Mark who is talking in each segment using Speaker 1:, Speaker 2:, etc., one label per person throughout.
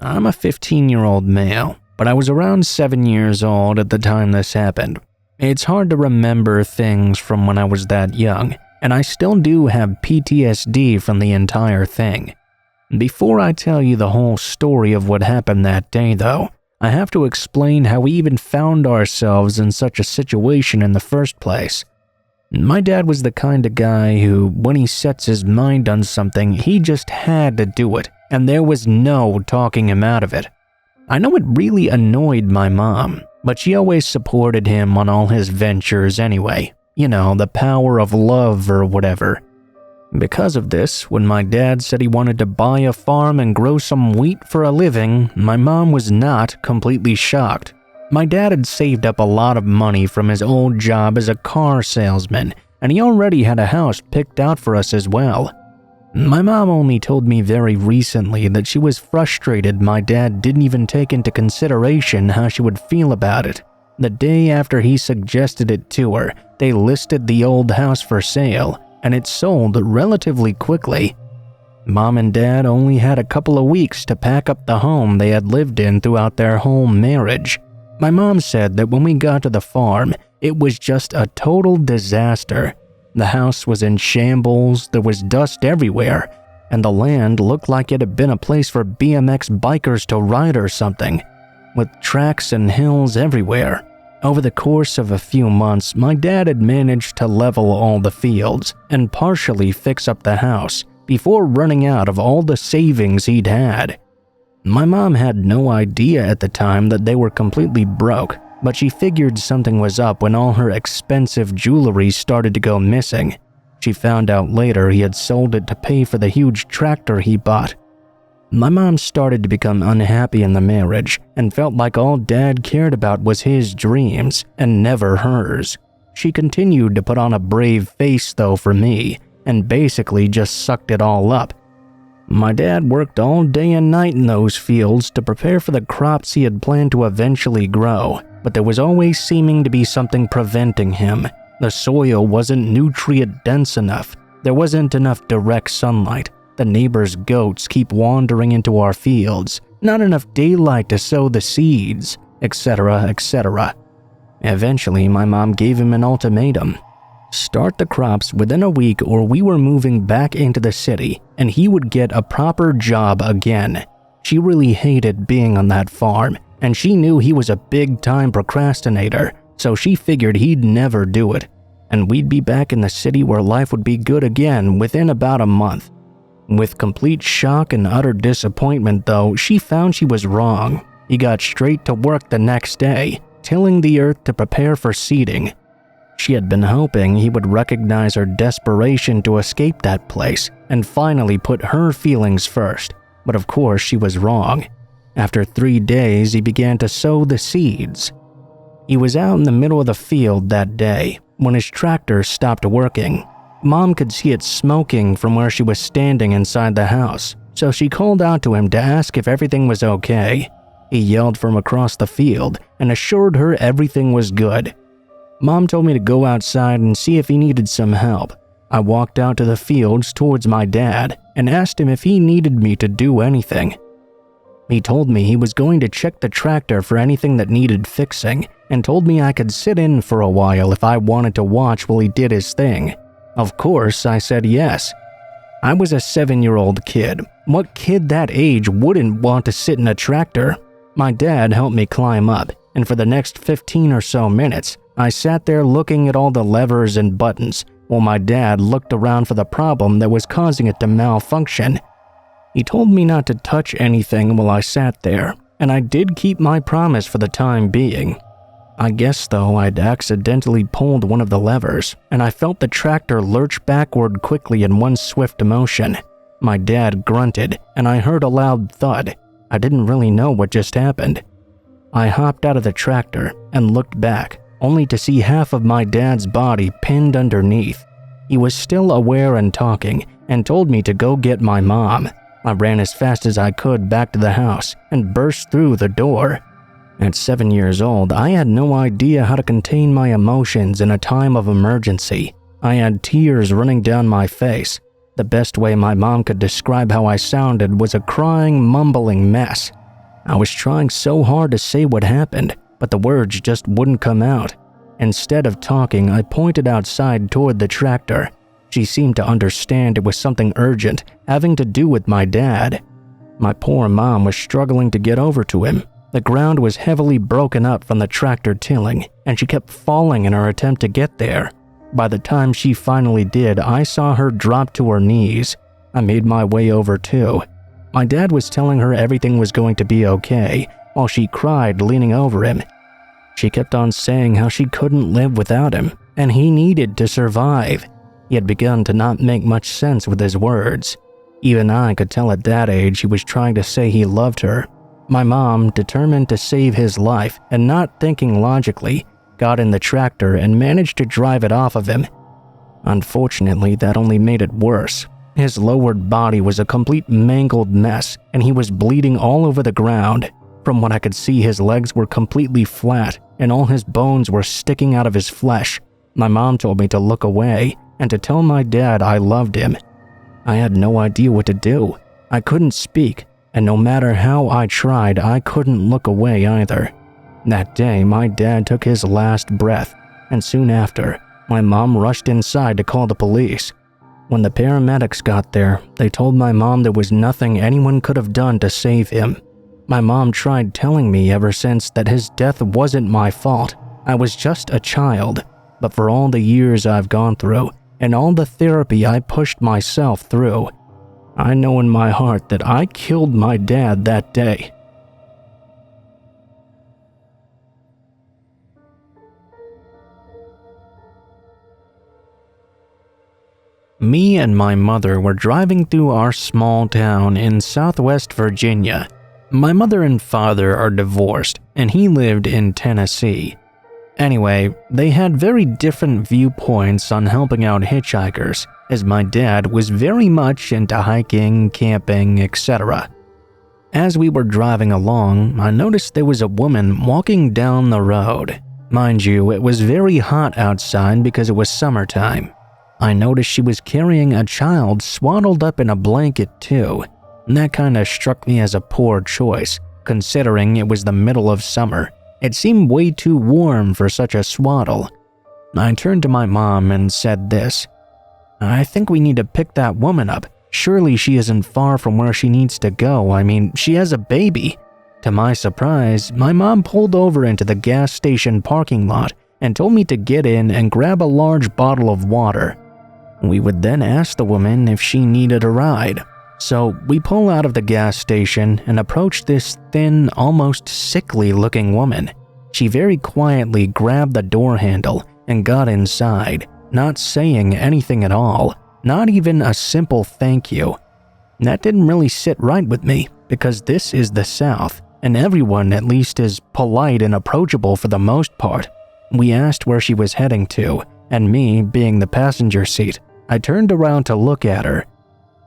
Speaker 1: I'm a 15-year-old male, but I was around 7 years old at the time this happened. It's hard to remember things from when I was that young, and I still do have PTSD from the entire thing. Before I tell you the whole story of what happened that day, though, I have to explain how we even found ourselves in such a situation in the first place. My dad was the kind of guy who, when he sets his mind on something, he just had to do it, and there was no talking him out of it. I know it really annoyed my mom, but she always supported him on all his ventures anyway. You know, the power of love or whatever. Because of this, when my dad said he wanted to buy a farm and grow some wheat for a living, my mom was not completely shocked. My dad had saved up a lot of money from his old job as a car salesman, and he already had a house picked out for us as well. My mom only told me very recently that she was frustrated my dad didn't even take into consideration how she would feel about it. The day after he suggested it to her, they listed the old house for sale, and it sold relatively quickly. Mom and Dad only had a couple of weeks to pack up the home they had lived in throughout their whole marriage. My mom said that when we got to the farm, it was just a total disaster. The house was in shambles, there was dust everywhere, and the land looked like it had been a place for BMX bikers to ride or something, with tracks and hills everywhere. Over the course of a few months, my dad had managed to level all the fields and partially fix up the house before running out of all the savings he'd had. My mom had no idea at the time that they were completely broke, but she figured something was up when all her expensive jewelry started to go missing. She found out later he had sold it to pay for the huge tractor he bought. My mom started to become unhappy in the marriage and felt like all Dad cared about was his dreams and never hers. She continued to put on a brave face though for me and basically just sucked it all up. My dad worked all day and night in those fields to prepare for the crops he had planned to eventually grow, but there was always seeming to be something preventing him. The soil wasn't nutrient-dense enough. There wasn't enough direct sunlight. The neighbors' goats keep wandering into our fields. Not enough daylight to sow the seeds, etc., etc. Eventually, my mom gave him an ultimatum. Start the crops within a week or we were moving back into the city and he would get a proper job again. She really hated being on that farm and she knew he was a big-time procrastinator, so she figured he'd never do it. And we'd be back in the city where life would be good again within about a month. With complete shock and utter disappointment though, she found she was wrong. He got straight to work the next day, tilling the earth to prepare for seeding. She had been hoping he would recognize her desperation to escape that place and finally put her feelings first, but of course she was wrong. After 3 days, he began to sow the seeds. He was out in the middle of the field that day when his tractor stopped working. Mom could see it smoking from where she was standing inside the house, so she called out to him to ask if everything was okay. He yelled from across the field and assured her everything was good. Mom told me to go outside and see if he needed some help. I walked out to the fields towards my dad and asked him if he needed me to do anything. He told me he was going to check the tractor for anything that needed fixing and told me I could sit in for a while if I wanted to watch while he did his thing. Of course, I said yes. I was a 7-year-old kid. What kid that age wouldn't want to sit in a tractor? My dad helped me climb up, and for the next 15 or so minutes, I sat there looking at all the levers and buttons while my dad looked around for the problem that was causing it to malfunction. He told me not to touch anything while I sat there, and I did keep my promise for the time being. I guess though I'd accidentally pulled one of the levers, and I felt the tractor lurch backward quickly in one swift motion. My dad grunted, and I heard a loud thud. I didn't really know what just happened. I hopped out of the tractor and looked back, only to see half of my dad's body pinned underneath. He was still aware and talking, and told me to go get my mom. I ran as fast as I could back to the house and burst through the door. At 7 years old, I had no idea how to contain my emotions in a time of emergency. I had tears running down my face. The best way my mom could describe how I sounded was a crying, mumbling mess. I was trying so hard to say what happened, but the words just wouldn't come out. Instead of talking, I pointed outside toward the tractor. She seemed to understand it was something urgent, having to do with my dad. My poor mom was struggling to get over to him. The ground was heavily broken up from the tractor tilling, and she kept falling in her attempt to get there. By the time she finally did, I saw her drop to her knees. I made my way over too. My dad was telling her everything was going to be okay, while she cried, leaning over him. She kept on saying how she couldn't live without him, and he needed to survive. He had begun to not make much sense with his words. Even I could tell at that age he was trying to say he loved her. My mom, determined to save his life and not thinking logically, got in the tractor and managed to drive it off of him. Unfortunately, that only made it worse. His lowered body was a complete mangled mess, and he was bleeding all over the ground. From what I could see, his legs were completely flat, and all his bones were sticking out of his flesh. My mom told me to look away and to tell my dad I loved him. I had no idea what to do. I couldn't speak, and no matter how I tried, I couldn't look away either. That day, my dad took his last breath, and soon after, my mom rushed inside to call the police. When the paramedics got there, they told my mom there was nothing anyone could have done to save him. My mom tried telling me ever since that his death wasn't my fault. I was just a child, but for all the years I've gone through, and all the therapy I pushed myself through, I know in my heart that I killed my dad that day. Me and my mother were driving through our small town in Southwest Virginia. My mother and father are divorced, and he lived in Tennessee. Anyway, they had very different viewpoints on helping out hitchhikers, as my dad was very much into hiking, camping, etc. As we were driving along, I noticed there was a woman walking down the road. Mind you, it was very hot outside because it was summertime. I noticed she was carrying a child swaddled up in a blanket too. That kinda struck me as a poor choice, considering it was the middle of summer. It seemed way too warm for such a swaddle. I turned to my mom and said this: "I think we need to pick that woman up. Surely she isn't far from where she needs to go. I mean, she has a baby." To my surprise, my mom pulled over into the gas station parking lot and told me to get in and grab a large bottle of water. We would then ask the woman if she needed a ride. So we pull out of the gas station and approach this thin, almost sickly-looking woman. She very quietly grabbed the door handle and got inside, not saying anything at all, not even a simple thank you. That didn't really sit right with me, because this is the South, and everyone at least is polite and approachable for the most part. We asked where she was heading to, and me, being the passenger seat, I turned around to look at her.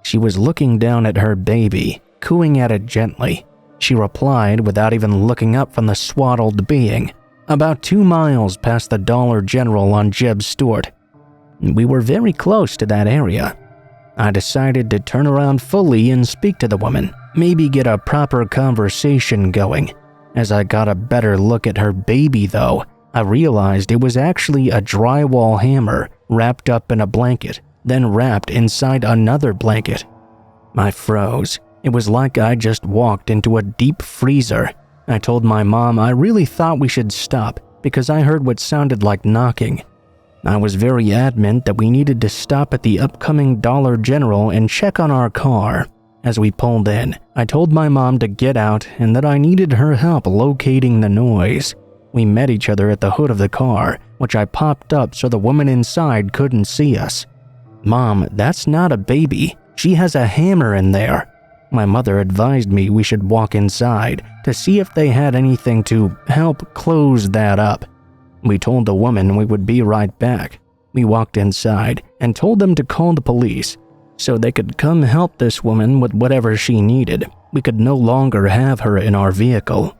Speaker 1: She was looking down at her baby, cooing at it gently. She replied without even looking up from the swaddled being, about 2 miles past the Dollar General on Jeb Stuart. We were very close to that area. I decided to turn around fully and speak to the woman, maybe get a proper conversation going. As I got a better look at her baby though, I realized it was actually a drywall hammer wrapped up in a blanket, then wrapped inside another blanket. I froze. It was like I just walked into a deep freezer. I told my mom I really thought we should stop because I heard what sounded like knocking. I was very adamant that we needed to stop at the upcoming Dollar General and check on our car. As we pulled in, I told my mom to get out and that I needed her help locating the noise. We met each other at the hood of the car, which I popped up so the woman inside couldn't see us. "Mom, that's not a baby. She has a hammer in there." My mother advised me we should walk inside to see if they had anything to help close that up. We told the woman we would be right back. We walked inside and told them to call the police so they could come help this woman with whatever she needed. We could no longer have her in our vehicle.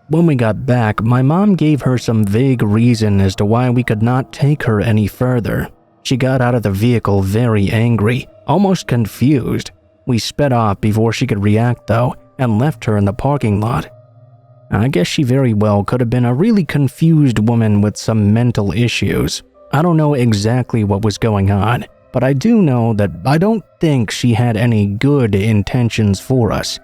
Speaker 1: When we got back, my mom gave her some vague reason as to why we could not take her any further. She got out of the vehicle very angry, almost confused. We sped off before she could react though, and left her in the parking lot. I guess she very well could have been a really confused woman with some mental issues. I don't know exactly what was going on, but I do know that I don't think she had any good intentions for us.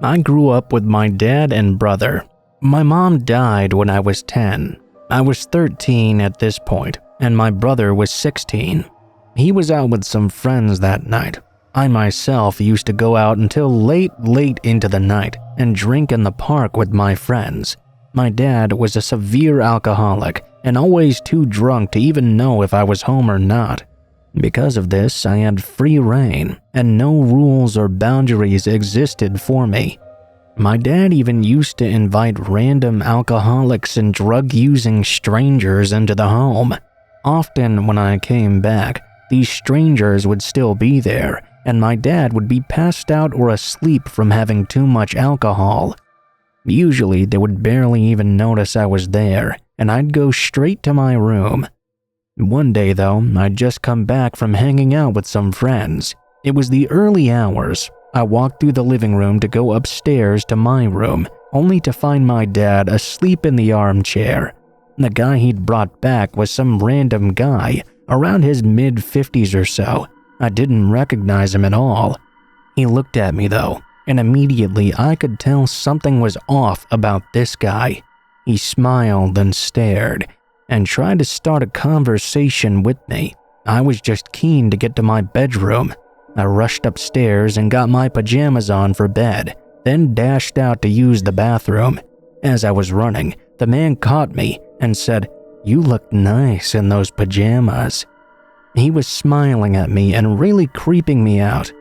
Speaker 1: I grew up with my dad and brother. My mom died when I was 10. I was 13 at this point, and my brother was 16. He was out with some friends that night. I myself used to go out until late into the night and drink in the park with my friends. My dad was a severe alcoholic and always too drunk to even know if I was home or not. Because of this, I had free reign, and no rules or boundaries existed for me. My dad even used to invite random alcoholics and drug-using strangers into the home. Often when I came back, these strangers would still be there, and my dad would be passed out or asleep from having too much alcohol. Usually, they would barely even notice I was there, and I'd go straight to my room. One day, though, I'd just come back from hanging out with some friends. It was the early hours. I walked through the living room to go upstairs to my room, only to find my dad asleep in the armchair. The guy he'd brought back was some random guy, around his mid-50s or so. I didn't recognize him at all. He looked at me though, and immediately I could tell something was off about this guy. He smiled and stared, and tried to start a conversation with me. I was just keen to get to my bedroom. I rushed upstairs and got my pajamas on for bed, then dashed out to use the bathroom. As I was running, the man caught me and said, "You look nice in those pajamas." He was smiling at me and really creeping me out.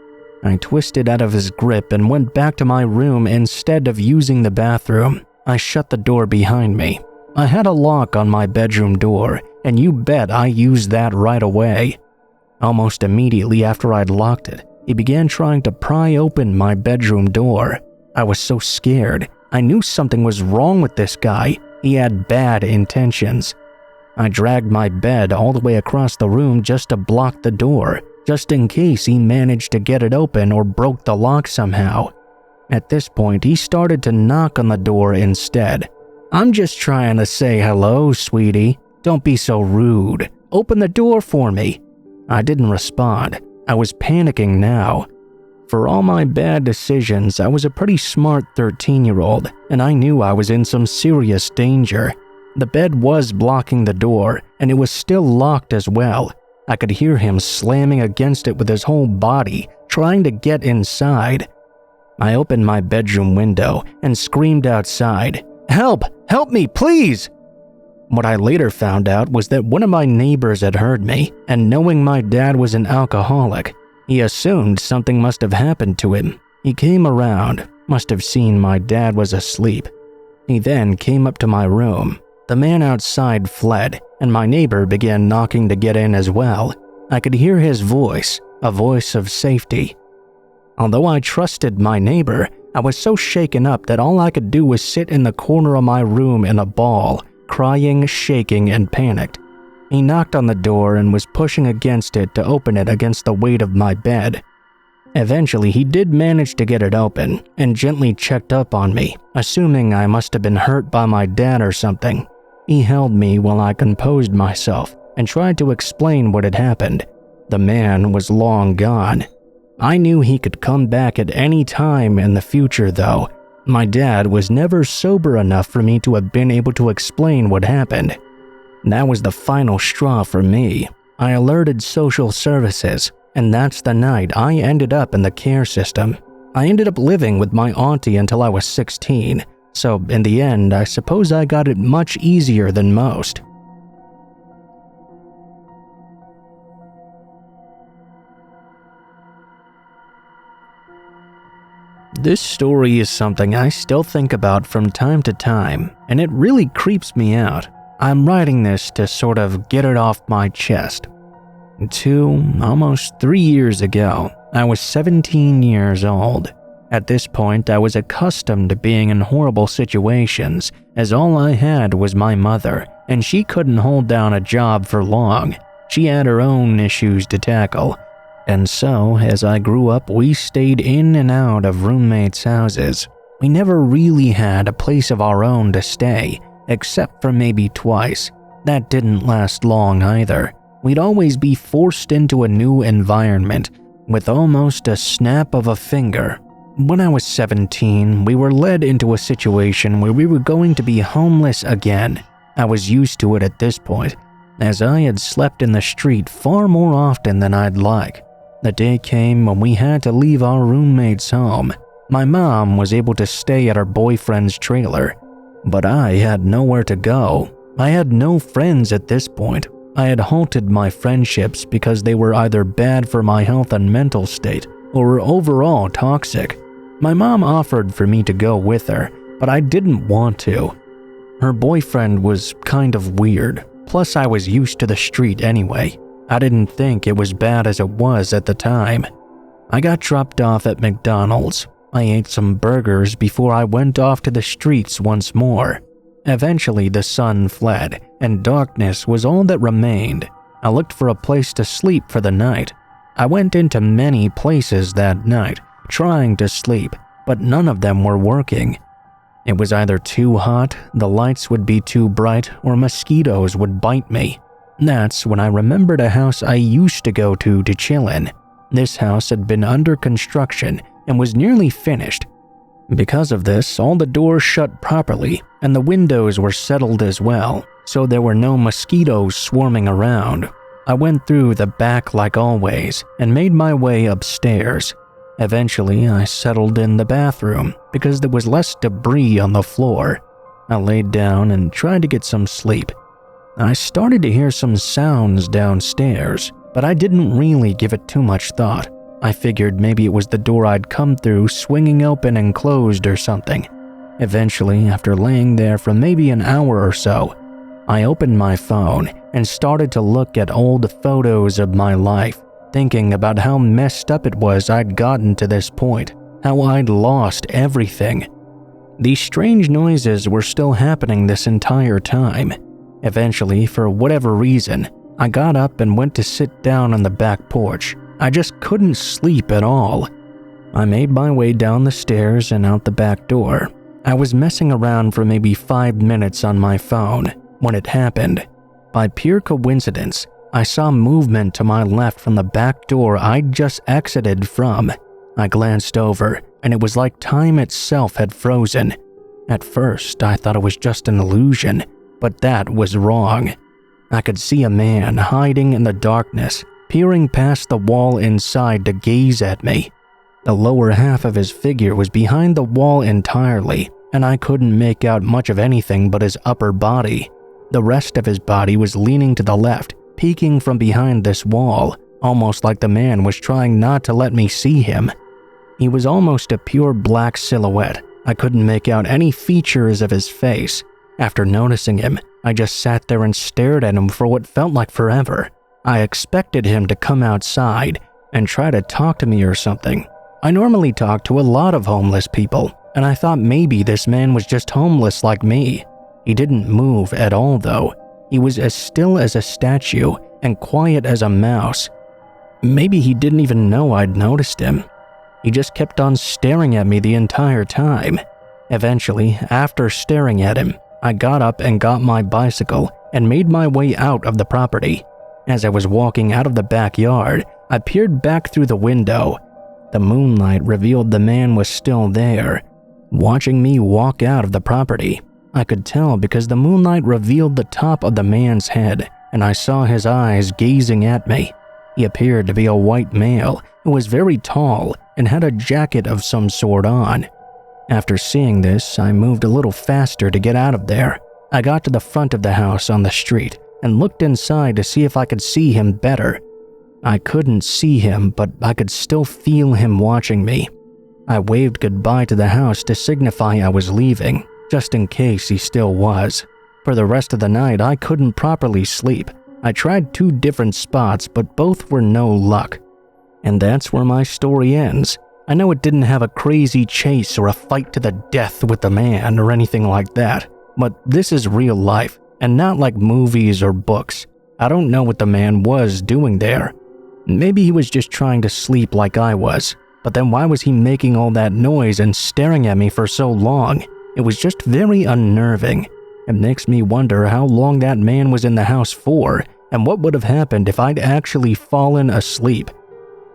Speaker 1: I twisted out of his grip and went back to my room instead of using the bathroom. I shut the door behind me. I had a lock on my bedroom door, and you bet I used that right away. Almost immediately after I'd locked it, he began trying to pry open my bedroom door. I was so scared. I knew something was wrong with this guy. He had bad intentions. I dragged my bed all the way across the room just to block the door, just in case he managed to get it open or broke the lock somehow. At this point, he started to knock on the door instead. "I'm just trying to say hello, sweetie. Don't be so rude. Open the door for me." I didn't respond. I was panicking now. For all my bad decisions, I was a pretty smart 13-year-old, and I knew I was in some serious danger. The bed was blocking the door, and it was still locked as well. I could hear him slamming against it with his whole body, trying to get inside. I opened my bedroom window and screamed outside, "Help! Help me, please!" What I later found out was that one of my neighbors had heard me, and knowing my dad was an alcoholic, he assumed something must have happened to him. He came around, must have seen my dad was asleep. He then came up to my room. The man outside fled, and my neighbor began knocking to get in as well. I could hear his voice, a voice of safety. Although I trusted my neighbor, I was so shaken up that all I could do was sit in the corner of my room in a ball, crying, shaking, and panicked. He knocked on the door and was pushing against it to open it against the weight of my bed. Eventually, he did manage to get it open and gently checked up on me, assuming I must have been hurt by my dad or something. He held me while I composed myself and tried to explain what had happened. The man was long gone. I knew he could come back at any time in the future, though. My dad was never sober enough for me to have been able to explain what happened. That was the final straw for me. I alerted social services, and that's the night I ended up in the care system. I ended up living with my auntie until I was 16, so in the end, I suppose I got it much easier than most. This story is something I still think about from time to time, and it really creeps me out. I'm writing this to sort of get it off my chest. Almost 3 years ago, I was 17 years old. At this point, I was accustomed to being in horrible situations, as all I had was my mother, and she couldn't hold down a job for long. She had her own issues to tackle, and so as I grew up, we stayed in and out of roommates' houses. We never really had a place of our own to stay, except for maybe twice. That didn't last long either. We'd always be forced into a new environment with almost a snap of a finger. When I was 17, we were led into a situation where we were going to be homeless again. I was used to it at this point, as I had slept in the street far more often than I'd like. The day came when we had to leave our roommate's home. My mom was able to stay at her boyfriend's trailer, but I had nowhere to go. I had no friends at this point. I had halted my friendships because they were either bad for my health and mental state or overall toxic. My mom offered for me to go with her, but I didn't want to. Her boyfriend was kind of weird, plus I was used to the street anyway. I didn't think it was bad as it was at the time. I got dropped off at McDonald's. I ate some burgers before I went off to the streets once more. Eventually the sun fled, and darkness was all that remained. I looked for a place to sleep for the night. I went into many places that night, trying to sleep, but none of them were working. It was either too hot, the lights would be too bright, or mosquitoes would bite me. That's when I remembered a house I used to go to chill in. This house had been under construction and was nearly finished. Because of this, all the doors shut properly, and the windows were settled as well, so there were no mosquitoes swarming around. I went through the back like always, and made my way upstairs. Eventually, I settled in the bathroom because there was less debris on the floor. I laid down and tried to get some sleep. I started to hear some sounds downstairs, but I didn't really give it too much thought. I figured maybe it was the door I'd come through swinging open and closed or something. Eventually, after laying there for maybe an hour or so, I opened my phone and started to look at old photos of my life, thinking about how messed up it was I'd gotten to this point, how I'd lost everything. These strange noises were still happening this entire time. Eventually, for whatever reason, I got up and went to sit down on the back porch. I just couldn't sleep at all. I made my way down the stairs and out the back door. I was messing around for maybe 5 minutes on my phone when it happened. By pure coincidence, I saw movement to my left from the back door I'd just exited from. I glanced over, and it was like time itself had frozen. At first, I thought it was just an illusion, but that was wrong. I could see a man hiding in the darkness, peering past the wall inside to gaze at me. The lower half of his figure was behind the wall entirely, and I couldn't make out much of anything but his upper body. The rest of his body was leaning to the left, peeking from behind this wall, almost like the man was trying not to let me see him. He was almost a pure black silhouette. I couldn't make out any features of his face. After noticing him, I just sat there and stared at him for what felt like forever. I expected him to come outside and try to talk to me or something. I normally talk to a lot of homeless people, and I thought maybe this man was just homeless like me. He didn't move at all though. He was as still as a statue and quiet as a mouse. Maybe he didn't even know I'd noticed him. He just kept on staring at me the entire time. Eventually, after staring at him, I got up and got my bicycle and made my way out of the property. As I was walking out of the backyard, I peered back through the window. The moonlight revealed the man was still there, watching me walk out of the property. I could tell because the moonlight revealed the top of the man's head, and I saw his eyes gazing at me. He appeared to be a white male who was very tall and had a jacket of some sort on. After seeing this, I moved a little faster to get out of there. I got to the front of the house on the street and looked inside to see if I could see him better. I couldn't see him, but I could still feel him watching me. I waved goodbye to the house to signify I was leaving, just in case he still was. For the rest of the night, I couldn't properly sleep. I tried 2 different spots, but both were no luck. And that's where my story ends. I know it didn't have a crazy chase or a fight to the death with the man or anything like that, but this is real life, and not like movies or books. I don't know what the man was doing there. Maybe he was just trying to sleep like I was, but then why was he making all that noise and staring at me for so long? It was just very unnerving. It makes me wonder how long that man was in the house for, and what would have happened if I'd actually fallen asleep.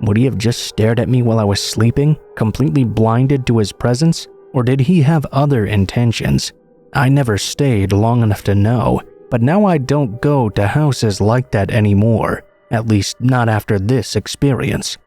Speaker 1: Would he have just stared at me while I was sleeping, completely blinded to his presence? Or did he have other intentions? I never stayed long enough to know, but now I don't go to houses like that anymore, at least not after this experience.